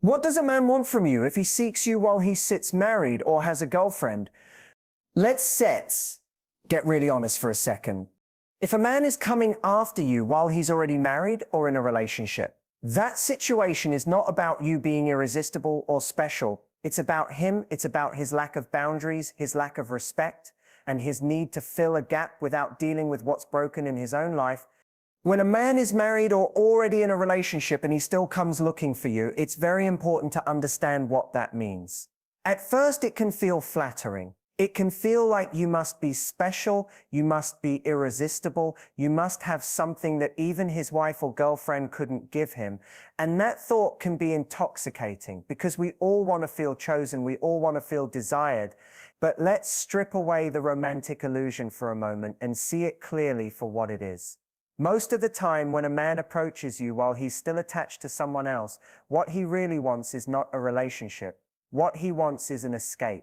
What does a man want from you if he seeks you while he sits married or has a girlfriend? Let's get really honest for a second. If a man is coming after you while he's already married or in a relationship, that situation is not about you being irresistible or special. It's about him. It's about his lack of boundaries, his lack of respect, and his need to fill a gap without dealing with what's broken in his own life. When a man is married or already in a relationship and he still comes looking for you, it's very important to understand what that means. At first, it can feel flattering. It can feel like you must be special, you must be irresistible, you must have something that even his wife or girlfriend couldn't give him. And that thought can be intoxicating because we all want to feel chosen, we all want to feel desired. But let's strip away the romantic illusion for a moment and see it clearly for what it is. Most of the time, when a man approaches you while he's still attached to someone else, what he really wants is not a relationship. What he wants is an escape.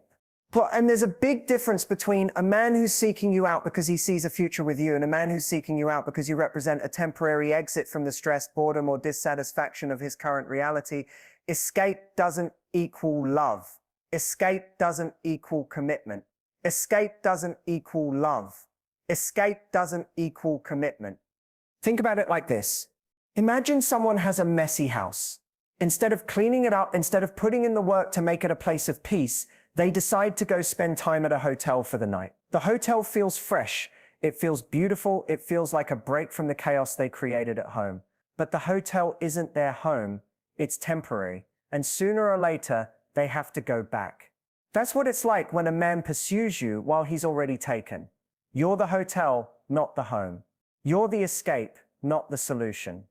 And there's a big difference between a man who's seeking you out because he sees a future with you and a man who's seeking you out because you represent a temporary exit from the stress, boredom, or dissatisfaction of his current reality. Escape doesn't equal love. Escape doesn't equal commitment. Escape doesn't equal love. Escape doesn't equal commitment. Think about it like this. Imagine someone has a messy house. Instead of cleaning it up, instead of putting in the work to make it a place of peace, they decide to go spend time at a hotel for the night. The hotel feels fresh. It feels beautiful. It feels like a break from the chaos they created at home. But the hotel isn't their home. It's temporary. And sooner or later, they have to go back. That's what it's like when a man pursues you while he's already taken. You're the hotel, not the home. You're the escape, not the solution.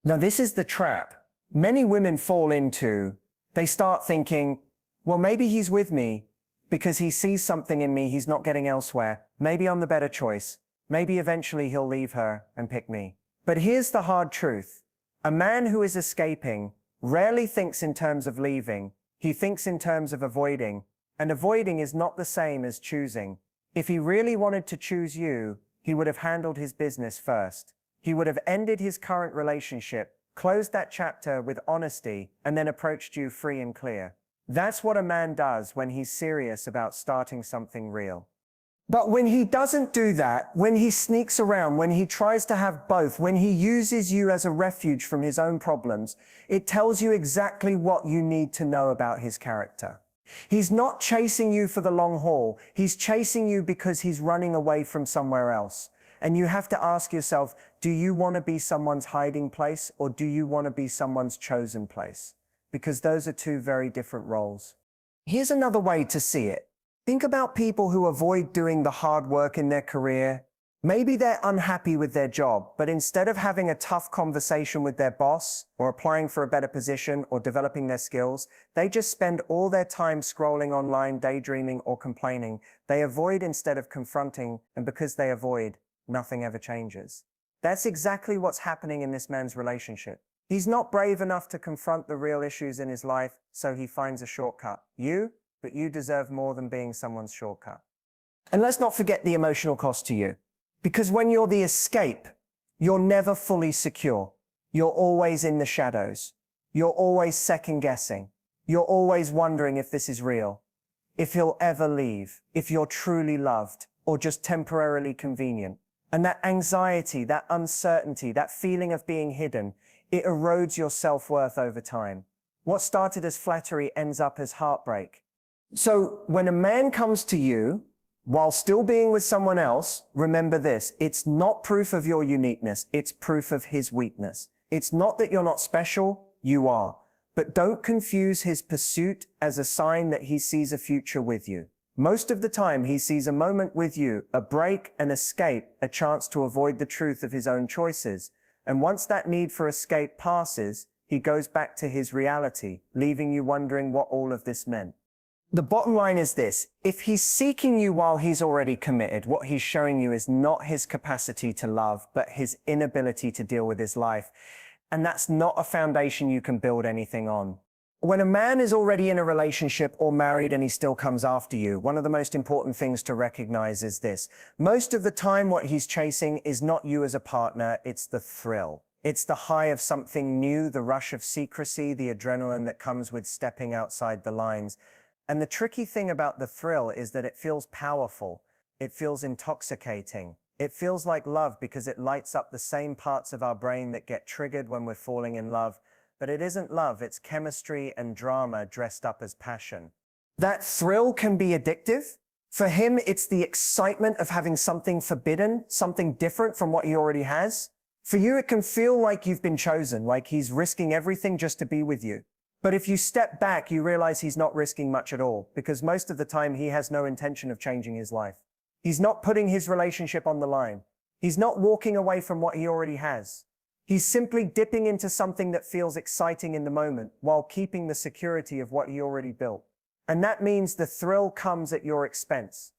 Now, this is the trap many women fall into. They start thinking, well, maybe he's with me because he sees something in me he's not getting elsewhere. Maybe I'm the better choice. Maybe eventually he'll leave her and pick me. But here's the hard truth. A man who is escaping rarely thinks in terms of leaving. He thinks in terms of avoiding. And avoiding is not the same as choosing. If he really wanted to choose you, he would have handled his business first. He would have ended his current relationship, closed that chapter with honesty, and then approached you free and clear. That's what a man does when he's serious about starting something real. But when he doesn't do that, when he sneaks around, when he tries to have both, when he uses you as a refuge from his own problems, it tells you exactly what you need to know about his character. He's not chasing you for the long haul. He's chasing you because he's running away from somewhere else. And you have to ask yourself, do you want to be someone's hiding place or do you want to be someone's chosen place? Because those are two very different roles. Here's another way to see it. Think about people who avoid doing the hard work in their career. Maybe they're unhappy with their job, but instead of having a tough conversation with their boss or applying for a better position or developing their skills, they just spend all their time scrolling online, daydreaming or complaining. They avoid instead of confronting, and because they avoid, nothing ever changes. That's exactly what's happening in this man's relationship. He's not brave enough to confront the real issues in his life, so he finds a shortcut. But you deserve more than being someone's shortcut. And let's not forget the emotional cost to you. Because when you're the escape, you're never fully secure. You're always in the shadows. You're always second guessing. You're always wondering if this is real, if he'll ever leave, if you're truly loved, or just temporarily convenient. And that anxiety, that uncertainty, that feeling of being hidden, it erodes your self-worth over time. What started as flattery ends up as heartbreak. So when a man comes to you, while still being with someone else, remember this, it's not proof of your uniqueness, it's proof of his weakness. It's not that you're not special, you are. But don't confuse his pursuit as a sign that he sees a future with you. Most of the time, he sees a moment with you, a break, an escape, a chance to avoid the truth of his own choices. And once that need for escape passes, he goes back to his reality, leaving you wondering what all of this meant. The bottom line is this, if he's seeking you while he's already committed, what he's showing you is not his capacity to love, but his inability to deal with his life. And that's not a foundation you can build anything on. When a man is already in a relationship or married and he still comes after you, one of the most important things to recognize is this. Most of the time what he's chasing is not you as a partner, it's the thrill. It's the high of something new, the rush of secrecy, the adrenaline that comes with stepping outside the lines. And the tricky thing about the thrill is that it feels powerful. It feels intoxicating. It feels like love because it lights up the same parts of our brain that get triggered when we're falling in love. But it isn't love, it's chemistry and drama dressed up as passion. That thrill can be addictive. For him, it's the excitement of having something forbidden, something different from what he already has. For you, it can feel like you've been chosen, like he's risking everything just to be with you. But if you step back, you realize he's not risking much at all, because most of the time he has no intention of changing his life. He's not putting his relationship on the line. He's not walking away from what he already has. He's simply dipping into something that feels exciting in the moment while keeping the security of what he already built. And that means the thrill comes at your expense.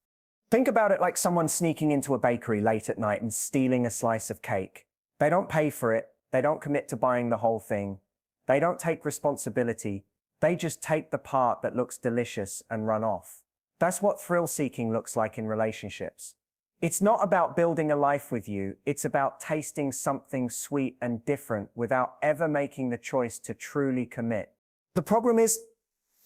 Think about it like someone sneaking into a bakery late at night and stealing a slice of cake. They don't pay for it. They don't commit to buying the whole thing. They don't take responsibility. They just take the part that looks delicious and run off. That's what thrill-seeking looks like in relationships. It's not about building a life with you. It's about tasting something sweet and different without ever making the choice to truly commit. The problem is,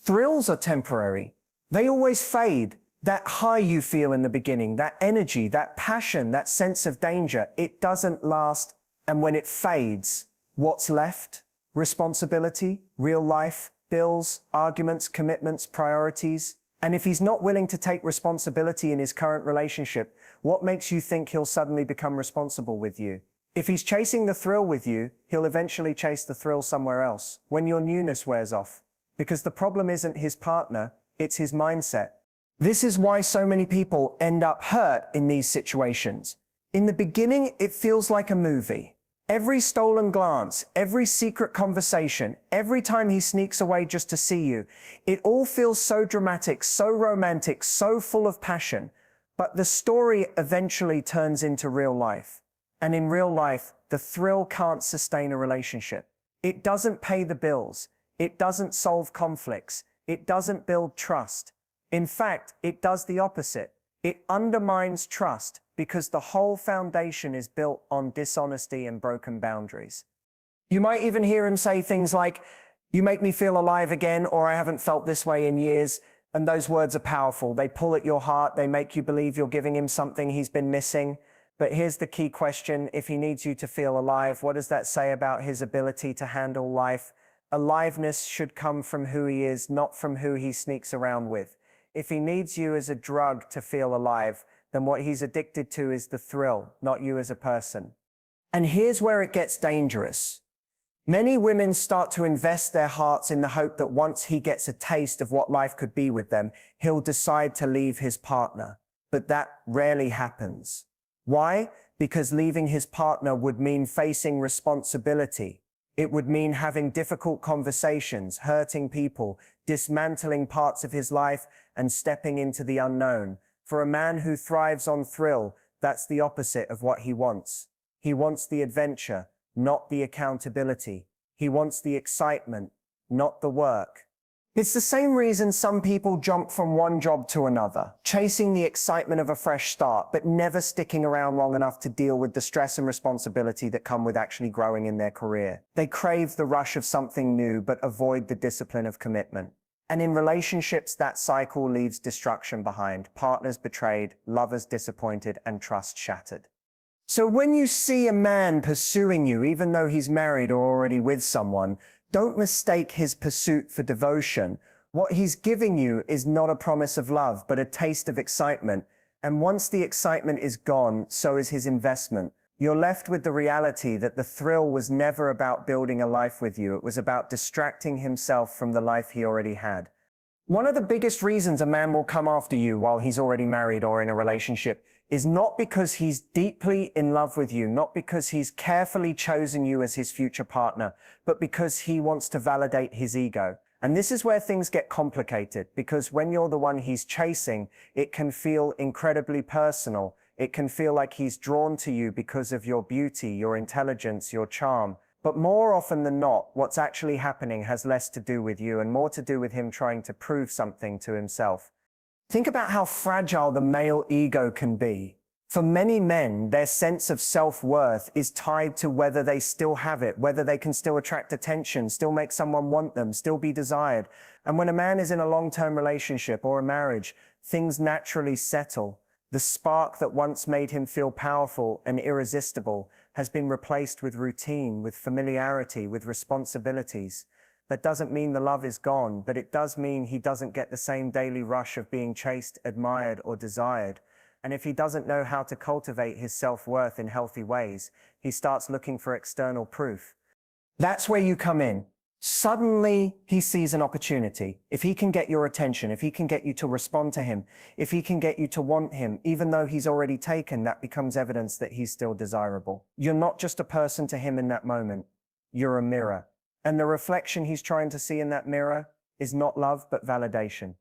thrills are temporary. They always fade. That high you feel in the beginning, that energy, that passion, that sense of danger, it doesn't last. And when it fades, what's left? Responsibility, real life, bills, arguments, commitments, priorities. And if he's not willing to take responsibility in his current relationship, what makes you think he'll suddenly become responsible with you? If he's chasing the thrill with you, he'll eventually chase the thrill somewhere else when your newness wears off. Because the problem isn't his partner, it's his mindset. This is why so many people end up hurt in these situations. In the beginning, it feels like a movie. Every stolen glance, every secret conversation, every time he sneaks away just to see you, it all feels so dramatic, so romantic, so full of passion. But the story eventually turns into real life. And in real life, the thrill can't sustain a relationship. It doesn't pay the bills. It doesn't solve conflicts. It doesn't build trust. In fact, it does the opposite. It undermines trust because the whole foundation is built on dishonesty and broken boundaries. You might even hear him say things like, "You make me feel alive again," or "I haven't felt this way in years." And those words are powerful. They pull at your heart. They make you believe you're giving him something he's been missing. But here's the key question. If he needs you to feel alive, what does that say about his ability to handle life? Aliveness should come from who he is, not from who he sneaks around with. If he needs you as a drug to feel alive, then what he's addicted to is the thrill, not you as a person. And here's where it gets dangerous. Many women start to invest their hearts in the hope that once he gets a taste of what life could be with them, he'll decide to leave his partner. But that rarely happens. Why? Because leaving his partner would mean facing responsibility. It would mean having difficult conversations, hurting people, dismantling parts of his life, and stepping into the unknown. For a man who thrives on thrill, that's the opposite of what he wants. He wants the adventure, not the accountability. He wants the excitement, not the work. It's the same reason some people jump from one job to another, chasing the excitement of a fresh start, but never sticking around long enough to deal with the stress and responsibility that come with actually growing in their career. They crave the rush of something new, but avoid the discipline of commitment. And in relationships, that cycle leaves destruction behind, partners betrayed, lovers disappointed, and trust shattered. So when you see a man pursuing you, even though he's married or already with someone, don't mistake his pursuit for devotion. What he's giving you is not a promise of love, but a taste of excitement. And once the excitement is gone, so is his investment. You're left with the reality that the thrill was never about building a life with you. It was about distracting himself from the life he already had. One of the biggest reasons a man will come after you while he's already married or in a relationship is not because he's deeply in love with you, not because he's carefully chosen you as his future partner, but because he wants to validate his ego. And this is where things get complicated, because when you're the one he's chasing, it can feel incredibly personal. It can feel like he's drawn to you because of your beauty, your intelligence, your charm. But more often than not, what's actually happening has less to do with you and more to do with him trying to prove something to himself. Think about how fragile the male ego can be. For many men, their sense of self-worth is tied to whether they still have it, whether they can still attract attention, still make someone want them, still be desired. And when a man is in a long-term relationship or a marriage, things naturally settle. The spark that once made him feel powerful and irresistible has been replaced with routine, with familiarity, with responsibilities. That doesn't mean the love is gone, but it does mean he doesn't get the same daily rush of being chased, admired, or desired. And if he doesn't know how to cultivate his self-worth in healthy ways, he starts looking for external proof. That's where you come in. Suddenly, he sees an opportunity. If he can get your attention, if he can get you to respond to him, if he can get you to want him, even though he's already taken, that becomes evidence that he's still desirable. You're not just a person to him in that moment. You're a mirror. And the reflection he's trying to see in that mirror is not love, but validation.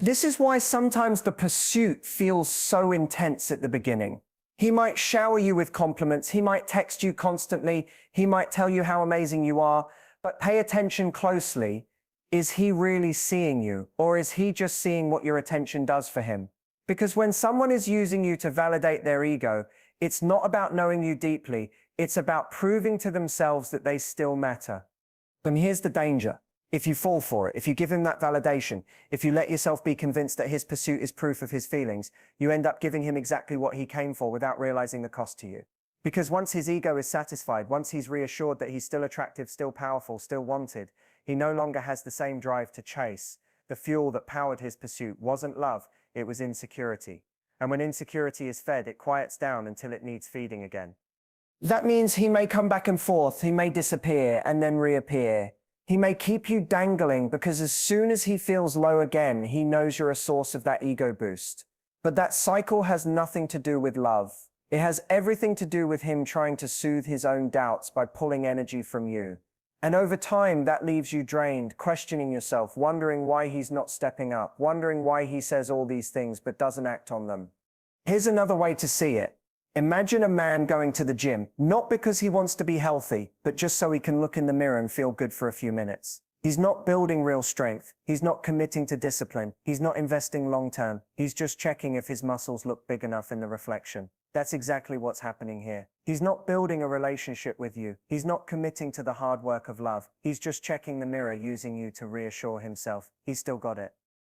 This is why sometimes the pursuit feels so intense at the beginning. He might shower you with compliments, he might text you constantly, he might tell you how amazing you are, but pay attention closely. Is he really seeing you, or is he just seeing what your attention does for him? Because when someone is using you to validate their ego, it's not about knowing you deeply, it's about proving to themselves that they still matter. And here's the danger. If you fall for it, if you give him that validation, if you let yourself be convinced that his pursuit is proof of his feelings, you end up giving him exactly what he came for without realizing the cost to you. Because once his ego is satisfied, once he's reassured that he's still attractive, still powerful, still wanted, he no longer has the same drive to chase. The fuel that powered his pursuit wasn't love, it was insecurity. And when insecurity is fed, it quiets down until it needs feeding again. That means he may come back and forth, he may disappear and then reappear. He may keep you dangling because as soon as he feels low again, he knows you're a source of that ego boost. But that cycle has nothing to do with love. It has everything to do with him trying to soothe his own doubts by pulling energy from you. And over time, that leaves you drained, questioning yourself, wondering why he's not stepping up, wondering why he says all these things but doesn't act on them. Here's another way to see it. Imagine a man going to the gym, not because he wants to be healthy, but just so he can look in the mirror and feel good for a few minutes. He's not building real strength. He's not committing to discipline. He's not investing long-term. He's just checking if his muscles look big enough in the reflection. That's exactly what's happening here. He's not building a relationship with you. He's not committing to the hard work of love. He's just checking the mirror, using you to reassure himself. He's still got it.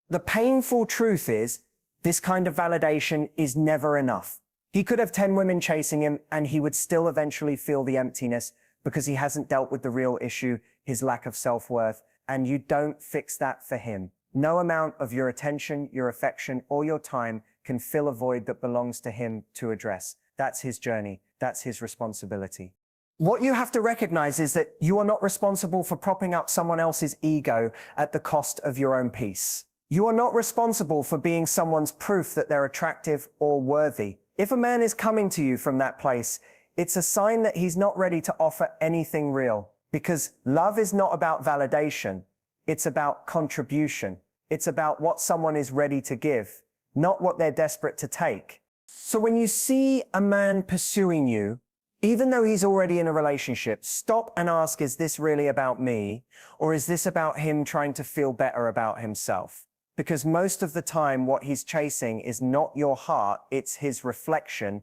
The painful truth is, this kind of validation is never enough. He could have 10 women chasing him and he would still eventually feel the emptiness because he hasn't dealt with the real issue, his lack of self-worth, and you don't fix that for him. No amount of your attention, your affection, or your time can fill a void that belongs to him to address. That's his journey. That's his responsibility. What you have to recognize is that you are not responsible for propping up someone else's ego at the cost of your own peace. You are not responsible for being someone's proof that they're attractive or worthy. If a man is coming to you from that place, it's a sign that he's not ready to offer anything real. Because love is not about validation. It's about contribution. It's about what someone is ready to give, not what they're desperate to take. So when you see a man pursuing you, even though he's already in a relationship, stop and ask, is this really about me? Or is this about him trying to feel better about himself? Because most of the time, what he's chasing is not your heart, it's his reflection.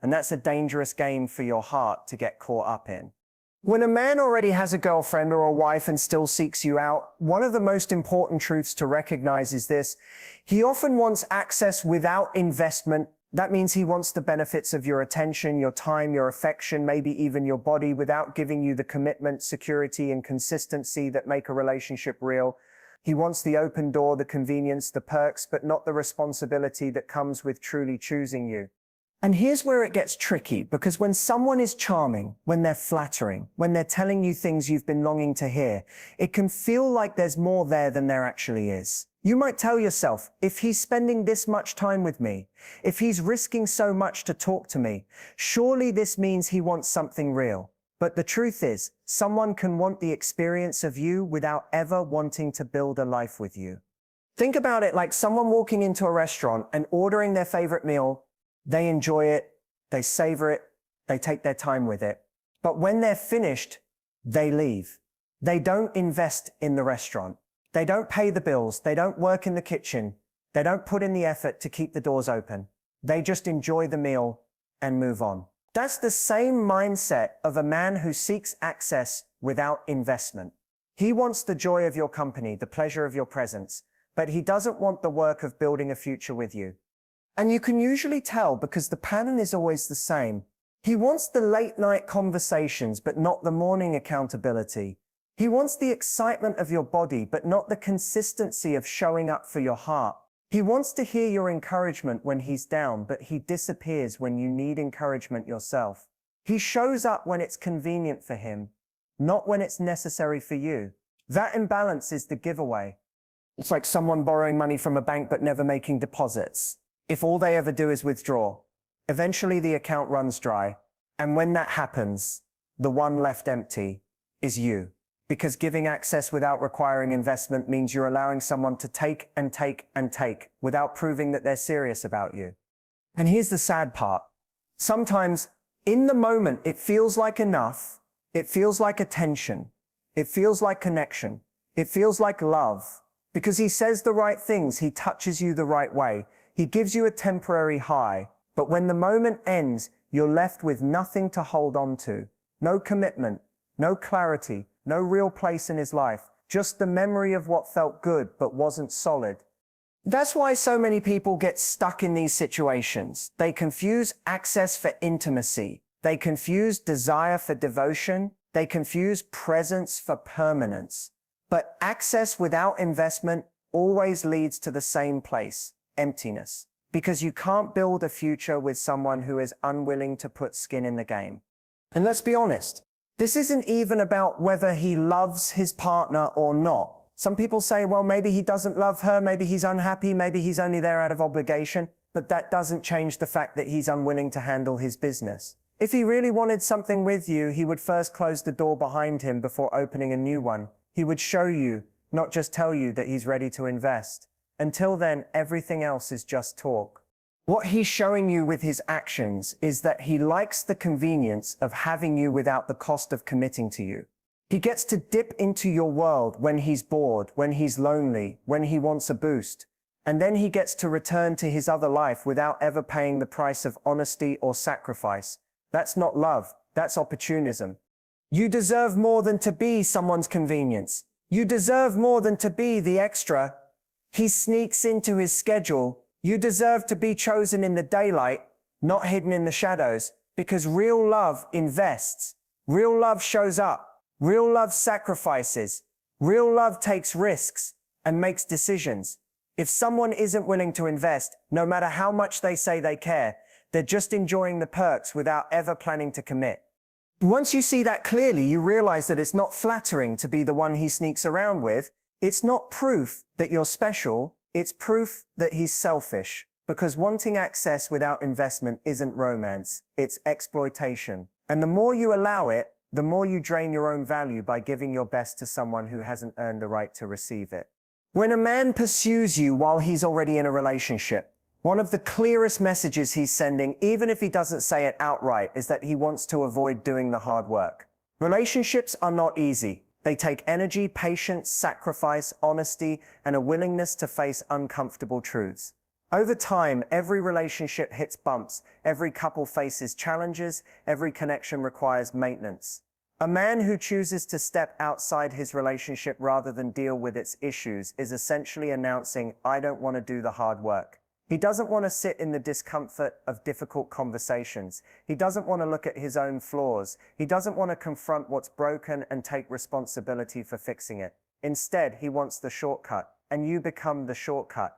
And that's a dangerous game for your heart to get caught up in. When a man already has a girlfriend or a wife and still seeks you out, one of the most important truths to recognize is this. He often wants access without investment. That means he wants the benefits of your attention, your time, your affection, maybe even your body, without giving you the commitment, security, and consistency that make a relationship real. He wants the open door, the convenience, the perks, but not the responsibility that comes with truly choosing you. And here's where it gets tricky, because when someone is charming, when they're flattering, when they're telling you things you've been longing to hear, it can feel like there's more there than there actually is. You might tell yourself, if he's spending this much time with me, if he's risking so much to talk to me, surely this means he wants something real. But the truth is, someone can want the experience of you without ever wanting to build a life with you. Think about it like someone walking into a restaurant and ordering their favorite meal. They enjoy it, they savor it, they take their time with it. But when they're finished, they leave. They don't invest in the restaurant. They don't pay the bills. They don't work in the kitchen. They don't put in the effort to keep the doors open. They just enjoy the meal and move on. That's the same mindset of a man who seeks access without investment. He wants the joy of your company, the pleasure of your presence, but he doesn't want the work of building a future with you. And you can usually tell because the pattern is always the same. He wants the late night conversations, but not the morning accountability. He wants the excitement of your body, but not the consistency of showing up for your heart. He wants to hear your encouragement when he's down, but he disappears when you need encouragement yourself. He shows up when it's convenient for him, not when it's necessary for you. That imbalance is the giveaway. It's like someone borrowing money from a bank but never making deposits. If all they ever do is withdraw, eventually the account runs dry. And when that happens, the one left empty is you. Because giving access without requiring investment means you're allowing someone to take and take and take without proving that they're serious about you. And here's the sad part. Sometimes, in the moment, it feels like enough. It feels like attention. It feels like connection. It feels like love. Because he says the right things, he touches you the right way. He gives you a temporary high. But when the moment ends, you're left with nothing to hold on to. No commitment, no clarity, no real place in his life. Just the memory of what felt good but wasn't solid. That's why so many people get stuck in these situations. They confuse access for intimacy. They confuse desire for devotion. They confuse presence for permanence. But access without investment always leads to the same place, emptiness. Because you can't build a future with someone who is unwilling to put skin in the game. And let's be honest, this isn't even about whether he loves his partner or not. Some people say, well, maybe he doesn't love her, maybe he's unhappy, maybe he's only there out of obligation, but that doesn't change the fact that he's unwilling to handle his business. If he really wanted something with you, he would first close the door behind him before opening a new one. He would show you, not just tell you that he's ready to invest. Until then, everything else is just talk. What he's showing you with his actions is that he likes the convenience of having you without the cost of committing to you. He gets to dip into your world when he's bored, when he's lonely, when he wants a boost. And then he gets to return to his other life without ever paying the price of honesty or sacrifice. That's not love, that's opportunism. You deserve more than to be someone's convenience. You deserve more than to be the extra. He sneaks into his schedule. You deserve to be chosen in the daylight, not hidden in the shadows, because real love invests. Real love shows up. Real love sacrifices. Real love takes risks and makes decisions. If someone isn't willing to invest, no matter how much they say they care, they're just enjoying the perks without ever planning to commit. Once you see that clearly, you realize that it's not flattering to be the one he sneaks around with. It's not proof that you're special. It's proof that he's selfish, because wanting access without investment isn't romance, it's exploitation. And the more you allow it, the more you drain your own value by giving your best to someone who hasn't earned the right to receive it. When a man pursues you while he's already in a relationship, one of the clearest messages he's sending, even if he doesn't say it outright, is that he wants to avoid doing the hard work. Relationships are not easy. They take energy, patience, sacrifice, honesty, and a willingness to face uncomfortable truths. Over time, every relationship hits bumps, every couple faces challenges, every connection requires maintenance. A man who chooses to step outside his relationship rather than deal with its issues is essentially announcing, I don't want to do the hard work. He doesn't want to sit in the discomfort of difficult conversations. He doesn't want to look at his own flaws. He doesn't want to confront what's broken and take responsibility for fixing it. Instead, he wants the shortcut, and you become the shortcut.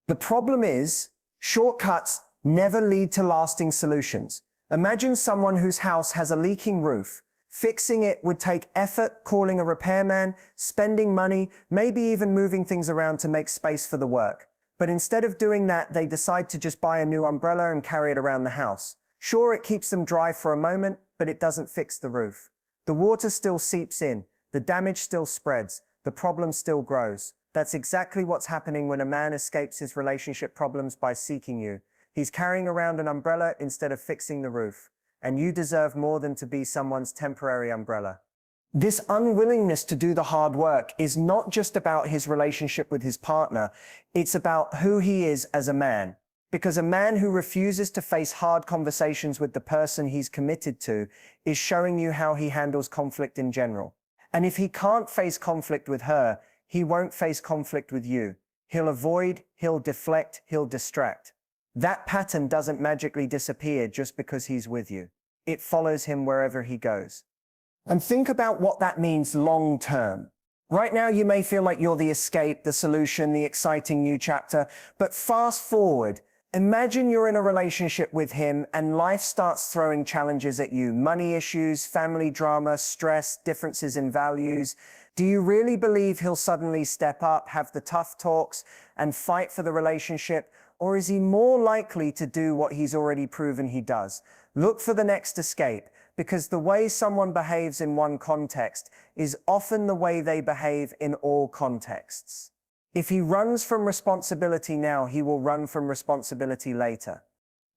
The problem is, shortcuts never lead to lasting solutions. Imagine someone whose house has a leaking roof. Fixing it would take effort, calling a repairman, spending money, maybe even moving things around to make space for the work. But instead of doing that, they decide to just buy a new umbrella and carry it around the house. Sure, it keeps them dry for a moment, but it doesn't fix the roof. The water still seeps in, the damage still spreads, the problem still grows. That's exactly what's happening when a man escapes his relationship problems by seeking you. He's carrying around an umbrella instead of fixing the roof. And you deserve more than to be someone's temporary umbrella. This unwillingness to do the hard work is not just about his relationship with his partner, it's about who he is as a man. Because a man who refuses to face hard conversations with the person he's committed to is showing you how he handles conflict in general. And if he can't face conflict with her, he won't face conflict with you. He'll avoid, he'll deflect, he'll distract. That pattern doesn't magically disappear just because he's with you. It follows him wherever he goes. And think about what that means long term. Right now, you may feel like you're the escape, the solution, the exciting new chapter, but fast forward. Imagine you're in a relationship with him and life starts throwing challenges at you. Money issues, family drama, stress, differences in values. Do you really believe he'll suddenly step up, have the tough talks, and fight for the relationship? Or is he more likely to do what he's already proven he does? Look for the next escape, because the way someone behaves in one context is often the way they behave in all contexts. If he runs from responsibility now, he will run from responsibility later.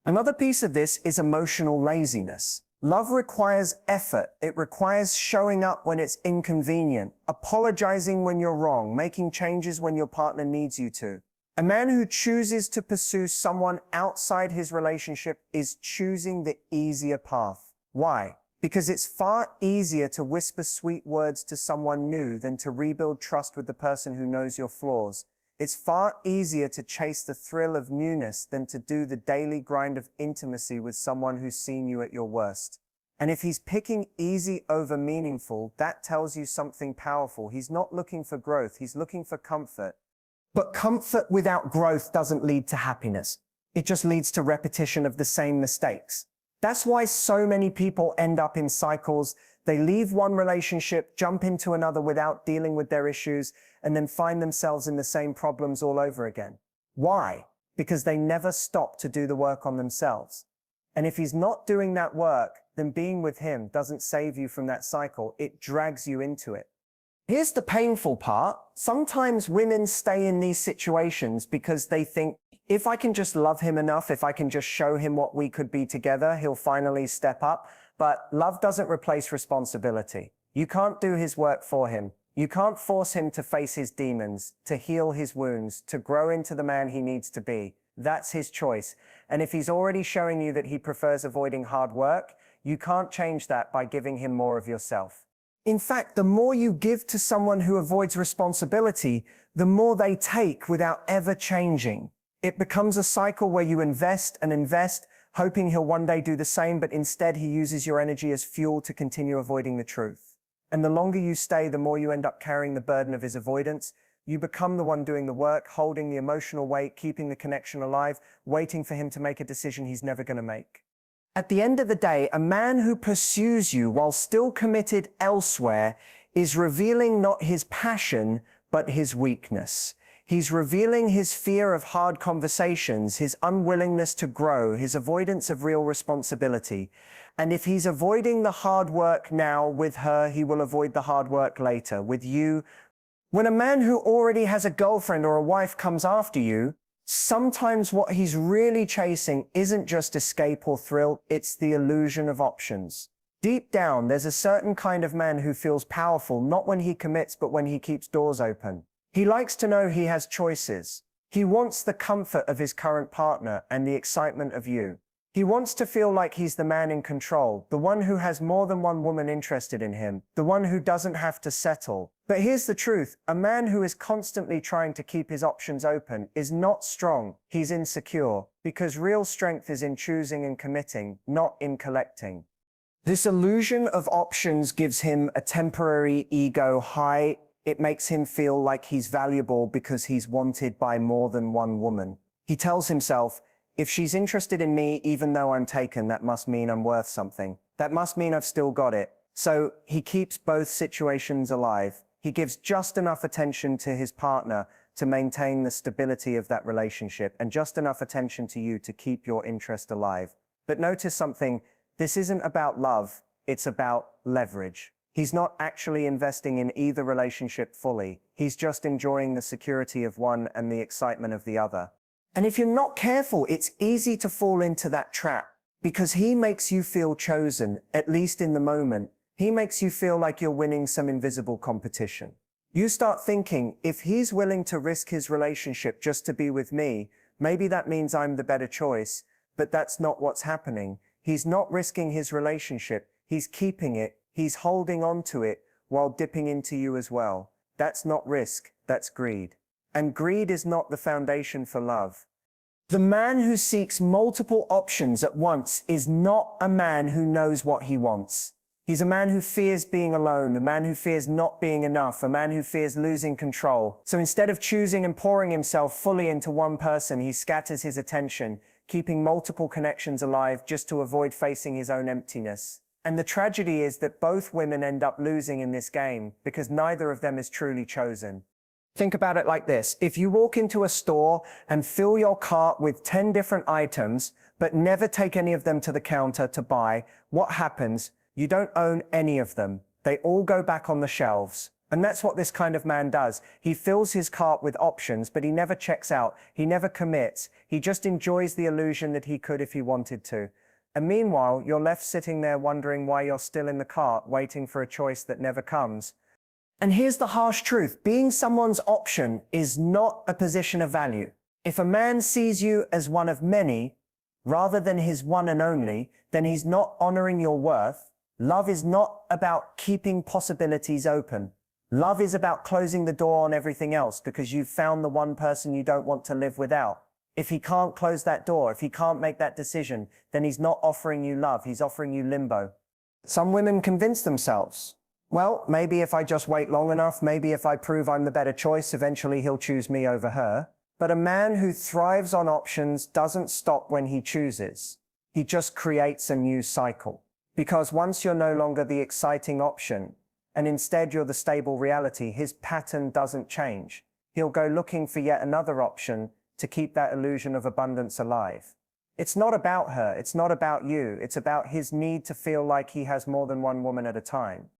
Another piece of this is emotional laziness. Love requires effort. It requires showing up when it's inconvenient, apologizing when you're wrong, making changes when your partner needs you to. A man who chooses to pursue someone outside his relationship is choosing the easier path. Why? Because it's far easier to whisper sweet words to someone new than to rebuild trust with the person who knows your flaws. It's far easier to chase the thrill of newness than to do the daily grind of intimacy with someone who's seen you at your worst. And if he's picking easy over meaningful, that tells you something powerful. He's not looking for growth, he's looking for comfort. But comfort without growth doesn't lead to happiness. It just leads to repetition of the same mistakes. That's why so many people end up in cycles. They leave one relationship, jump into another without dealing with their issues, and then find themselves in the same problems all over again. Why? Because they never stop to do the work on themselves. And if he's not doing that work, then being with him doesn't save you from that cycle. It drags you into it. Here's the painful part. Sometimes women stay in these situations because they think, if I can just love him enough, if I can just show him what we could be together, he'll finally step up. But love doesn't replace responsibility. You can't do his work for him. You can't force him to face his demons, to heal his wounds, to grow into the man he needs to be. That's his choice. And if he's already showing you that he prefers avoiding hard work, you can't change that by giving him more of yourself. In fact, the more you give to someone who avoids responsibility, the more they take without ever changing. It becomes a cycle where you invest and invest, hoping he'll one day do the same, but instead he uses your energy as fuel to continue avoiding the truth. And the longer you stay, the more you end up carrying the burden of his avoidance. You become the one doing the work, holding the emotional weight, keeping the connection alive, waiting for him to make a decision he's never going to make. At the end of the day, a man who pursues you while still committed elsewhere is revealing not his passion, but his weakness. He's revealing his fear of hard conversations, his unwillingness to grow, his avoidance of real responsibility. And if he's avoiding the hard work now with her, he will avoid the hard work later with you. When a man who already has a girlfriend or a wife comes after you, sometimes what he's really chasing isn't just escape or thrill, it's the illusion of options. Deep down, there's a certain kind of man who feels powerful, not when he commits, but when he keeps doors open. He likes to know he has choices. He wants the comfort of his current partner and the excitement of you. He wants to feel like he's the man in control, the one who has more than one woman interested in him, the one who doesn't have to settle. But here's the truth, a man who is constantly trying to keep his options open is not strong, he's insecure, because real strength is in choosing and committing, not in collecting. This illusion of options gives him a temporary ego high. It makes him feel like he's valuable because he's wanted by more than one woman. He tells himself, if she's interested in me, even though I'm taken, that must mean I'm worth something. That must mean I've still got it. So he keeps both situations alive. He gives just enough attention to his partner to maintain the stability of that relationship and just enough attention to you to keep your interest alive. But notice something, this isn't about love, it's about leverage. He's not actually investing in either relationship fully. He's just enjoying the security of one and the excitement of the other. And if you're not careful, it's easy to fall into that trap because he makes you feel chosen, at least in the moment. He makes you feel like you're winning some invisible competition. You start thinking, if he's willing to risk his relationship just to be with me, Maybe that means I'm the better choice, but that's not what's happening. He's not risking his relationship. He's keeping it. He's holding on to it while dipping into you as well. That's not risk. That's greed. And greed is not the foundation for love. The man who seeks multiple options at once is not a man who knows what he wants. He's a man who fears being alone, a man who fears not being enough, a man who fears losing control. So instead of choosing and pouring himself fully into one person, he scatters his attention, keeping multiple connections alive just to avoid facing his own emptiness. And the tragedy is that both women end up losing in this game because neither of them is truly chosen. Think about it like this. If you walk into a store and fill your cart with 10 different items, but never take any of them to the counter to buy, what happens? You don't own any of them. They all go back on the shelves. And that's what this kind of man does. He fills his cart with options, but he never checks out. He never commits. He just enjoys the illusion that he could if he wanted to. And meanwhile, you're left sitting there wondering why you're still in the cart, waiting for a choice that never comes. And here's the harsh truth. Being someone's option is not a position of value. If a man sees you as one of many, rather than his one and only, then he's not honoring your worth. Love is not about keeping possibilities open. Love is about closing the door on everything else because you've found the one person you don't want to live without. If he can't close that door, if he can't make that decision, then he's not offering you love, he's offering you limbo. Some women convince themselves, well, maybe if I just wait long enough, maybe if I prove I'm the better choice, eventually he'll choose me over her. But a man who thrives on options doesn't stop when he chooses. He just creates a new cycle. Because once you're no longer the exciting option, and instead you're the stable reality, his pattern doesn't change. He'll go looking for yet another option to keep that illusion of abundance alive. It's not about her, it's not about you, it's about his need to feel like he has more than one woman at a time.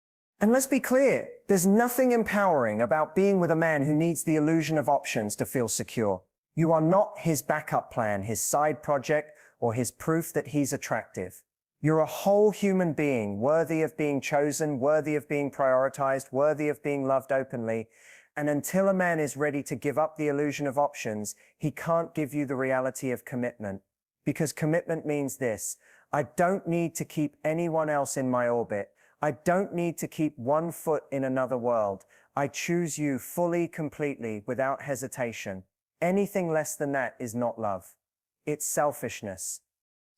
And let's be clear, there's nothing empowering about being with a man who needs the illusion of options to feel secure. You are not his backup plan, his side project, or his proof that he's attractive. You're a whole human being, worthy of being chosen, worthy of being prioritized, worthy of being loved openly. And until a man is ready to give up the illusion of options, he can't give you the reality of commitment. Because commitment means this: I don't need to keep anyone else in my orbit. I don't need to keep one foot in another world. I choose you fully, completely, without hesitation. Anything less than that is not love. It's selfishness.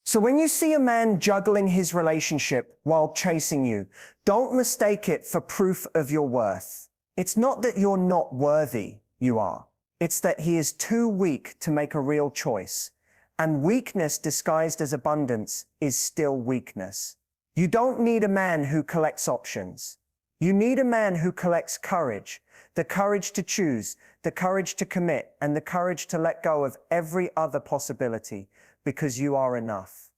So when you see a man juggling his relationship while chasing you, don't mistake it for proof of your worth. It's not that you're not worthy, you are. It's that he is too weak to make a real choice. And weakness disguised as abundance is still weakness. You don't need a man who collects options. You need a man who collects courage, the courage to choose, the courage to commit, and the courage to let go of every other possibility, because you are enough.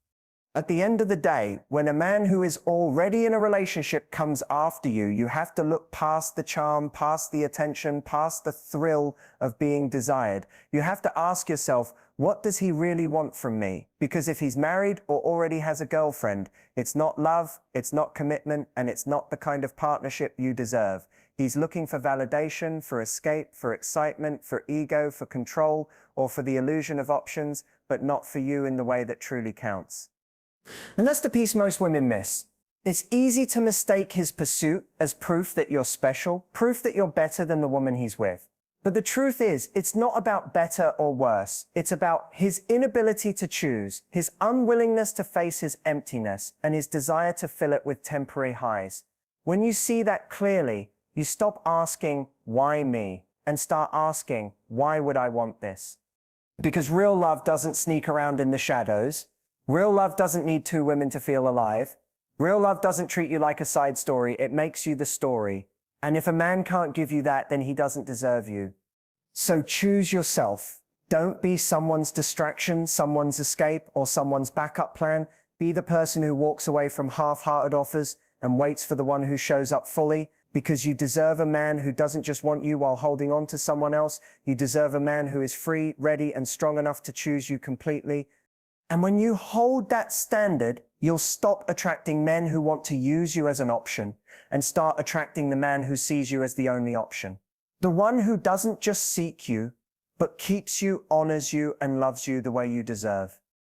At the end of the day, when a man who is already in a relationship comes after you, you have to look past the charm, past the attention, past the thrill of being desired. You have to ask yourself, what does he really want from me? Because if he's married or already has a girlfriend, it's not love, it's not commitment, and it's not the kind of partnership you deserve. He's looking for validation, for escape, for excitement, for ego, for control, or for the illusion of options, but not for you in the way that truly counts. And that's the piece most women miss. It's easy to mistake his pursuit as proof that you're special, proof that you're better than the woman he's with. But the truth is, it's not about better or worse. It's about his inability to choose, his unwillingness to face his emptiness, and his desire to fill it with temporary highs. When you see that clearly, you stop asking, why me? And start asking, why would I want this? Because real love doesn't sneak around in the shadows. Real love doesn't need two women to feel alive. Real love doesn't treat you like a side story. It makes you the story. And if a man can't give you that, then he doesn't deserve you. So choose yourself. Don't be someone's distraction, someone's escape, or someone's backup plan. Be the person who walks away from half-hearted offers and waits for the one who shows up fully, because you deserve a man who doesn't just want you while holding on to someone else. You deserve a man who is free, ready, and strong enough to choose you completely. And when you hold that standard, you'll stop attracting men who want to use you as an option and start attracting the man who sees you as the only option. The one who doesn't just seek you, but keeps you, honors you, and loves you the way you deserve.